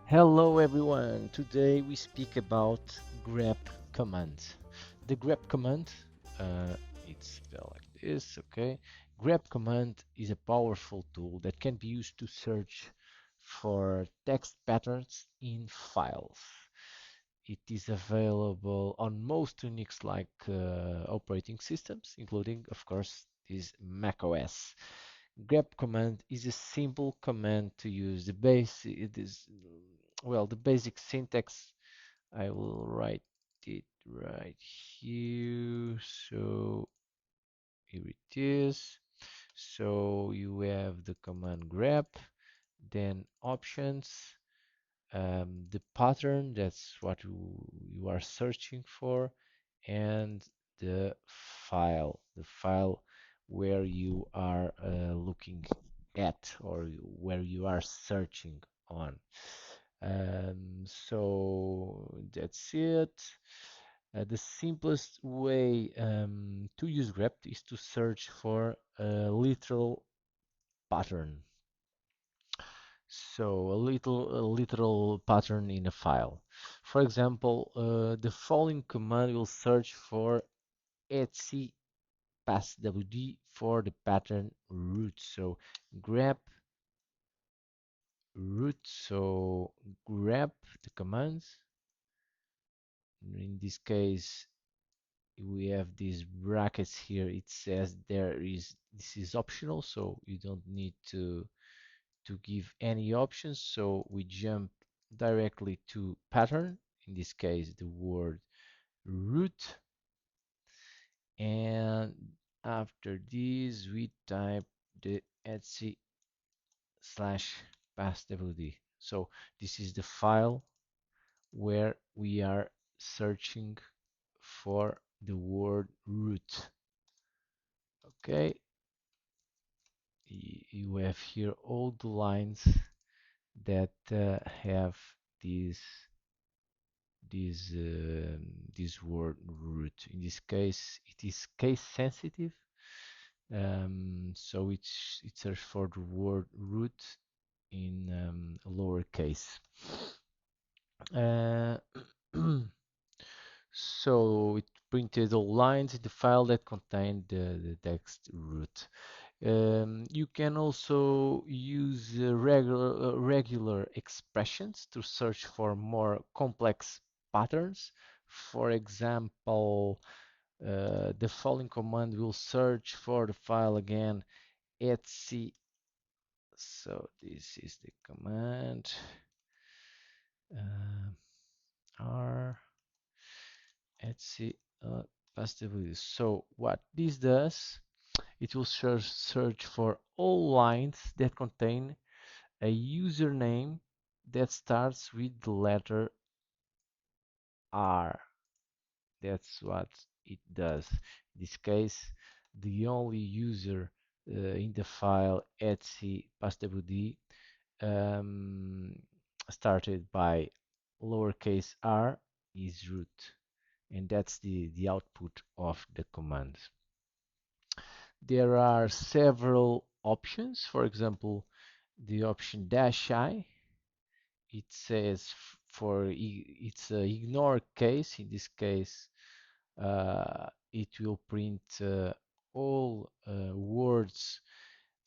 Hello everyone. Today we speak about grep command. The grep command, uh, it's spelled like this, okay? Grep command is a powerful tool that can be used to search for text patterns in files. It is available on most Unix-like operating systems, including, of course, this macOS. Grep command is a simple command to use. The basic syntax. I will write it right here. So here it is. So you have the command grep, then options, the pattern, that's what you are searching for, and the file where you are looking at or where you are searching on. So that's it. The simplest way to use grep is to search for a literal pattern. So a literal pattern in a file. For example, the following command will search for etc passwd for the pattern root. So grep root. So grep the commands. In this case, we have these brackets here. It says this is optional, so you don't need to give any options. So we jump directly to pattern, in this case the word root, and after this we type the etc slash passwd. So this is the file where we are searching for the word root. Okay, you have here all the lines that have this this this word root. In this case, it is case sensitive, so it searches for the word root in lowercase. Uh, so it printed all lines in the file that contained the text root. You can also use regular expressions to search for more complex patterns. For example, the following command will search for the file again, etc. So this is the command r etc passwd. So what this does, it will search for all lines that contain a username that starts with the letter R. That's what it does. In this case, the only user in the file etc passwd um, started by lowercase r is root, and that's the output of the command. There are several options. For example, the option -i, it says for it's a ignore case. In this case, it will print all words,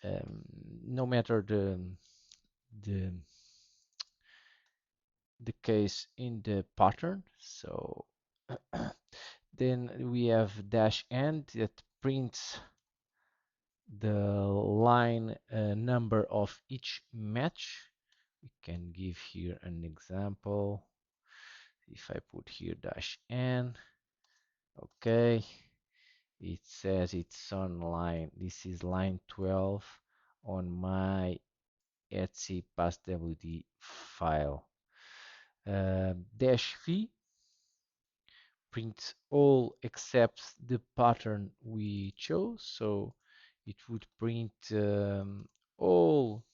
no matter the the case in the pattern. So then we have -n that prints the line number of each match. We can give here an example. If I put here -n, okay, it says it's on line, this is line 12 on my etc passwd file. -v prints all except the pattern we chose, so it would print all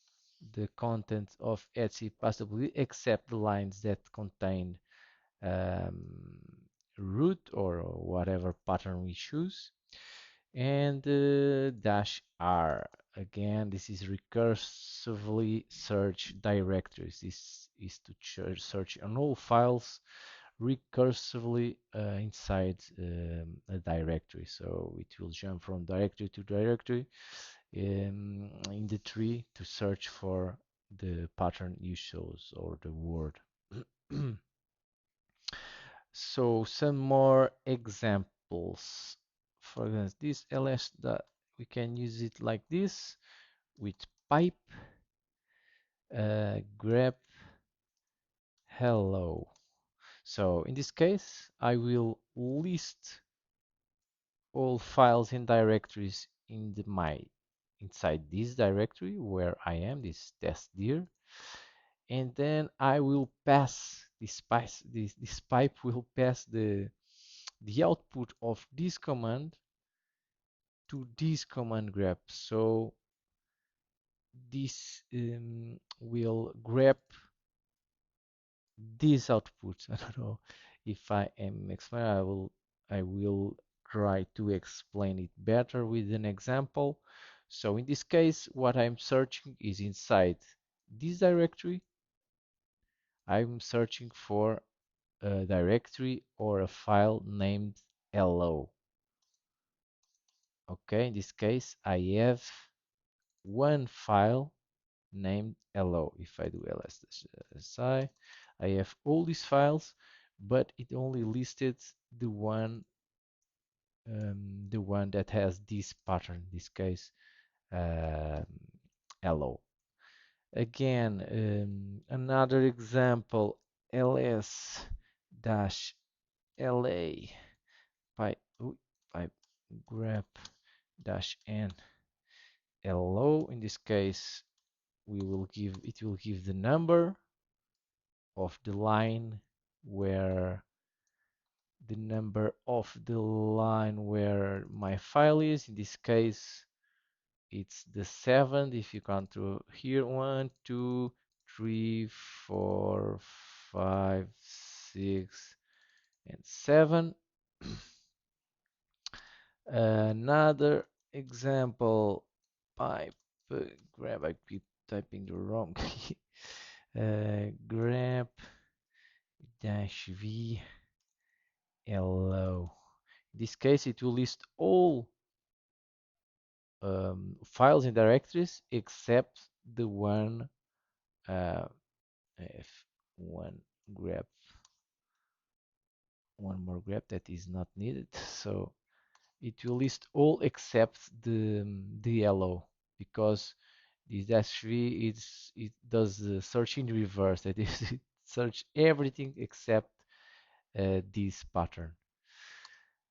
the content of etc passwd except the lines that contain um, root or whatever pattern we choose. And -r Again, this is recursively search directories. This is to search on all files recursively inside a directory. So it will jump from directory to directory in the tree to search for the pattern you chose or the word. So some more examples. For instance, this ls that we can use it like this with pipe grep hello. So in this case, I will list all files and directories in inside this directory where I am, this test dir, and then I will pass this pipe will pass the output of this command to this command grep. So this will grep this output. I don't know if I am explaining. I will try to explain it better with an example. So in this case, what I'm searching is inside this directory. I'm searching for a directory or a file named hello. Okay, in this case, I have one file named hello. If I do ls-si, I have all these files, but it only listed the one that has this pattern. In this case, um, hello. Again, another example, ls dash la pipe, pipe grep dash n hello. In this case, it will give the number of the line where my file is. In this case, it's the seventh. If you count through here, 1, 2, 3, 4, 5, 6, and 7. Another example, pipe grab. I keep typing the wrong. Grab dash v hello. In this case, it will list all files and directories except the one if one grep one more grep that is not needed. So it will list all except the hello, because this dash v it does the search in reverse. That is, it search everything except this pattern.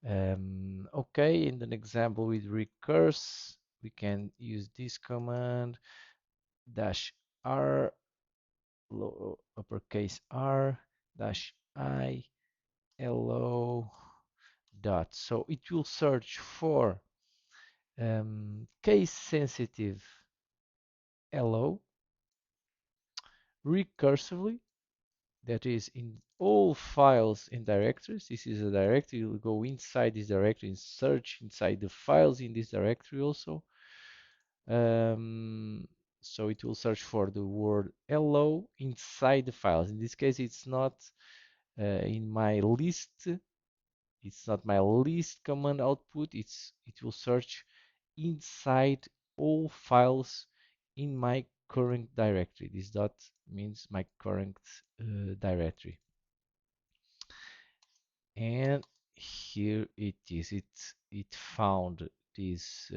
Okay, in an example with recurse, we can use this command dash r uppercase r dash I hello dot. So it will search for case sensitive hello recursively, that is in all files and directories. This is a directory. You will go inside this directory and search inside the files in this directory also. Um, so it will search for the word hello inside the files. In this case, it's not in my list. It's not my list command output. It will search inside all files in my current directory. This dot means my current directory. And here it is. It found this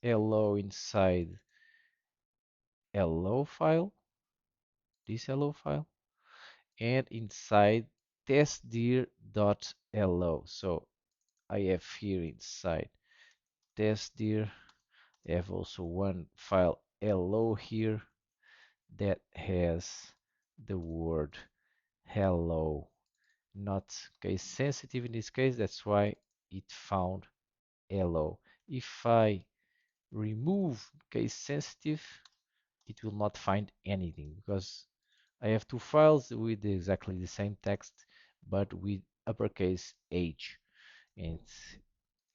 hello inside hello file, this hello file, and inside testdir.hello. So I have here inside testdir. I have also one file hello here that has the word hello, not case sensitive in this case. That's why it found hello. If I remove case sensitive, it will not find anything, because I have two files with exactly the same text but with uppercase H, and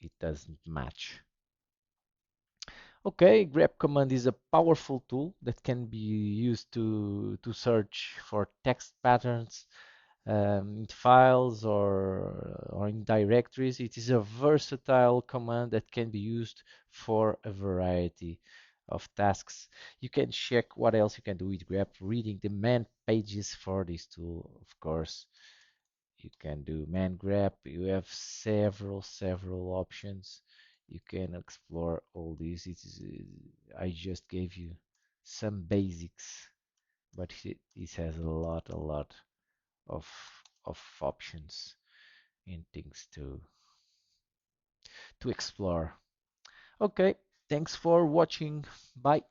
it doesn't match. Okay, grep command is a powerful tool that can be used to search for text patterns in files or in directories. It is a versatile command that can be used for a variety of tasks. You can check what else you can do with grep, reading the man pages for this tool, of course. You can do man grep. You have several options. You can explore all these. I just gave you some basics, but it has a lot of of options and things to explore. Okay, thanks for watching. Bye.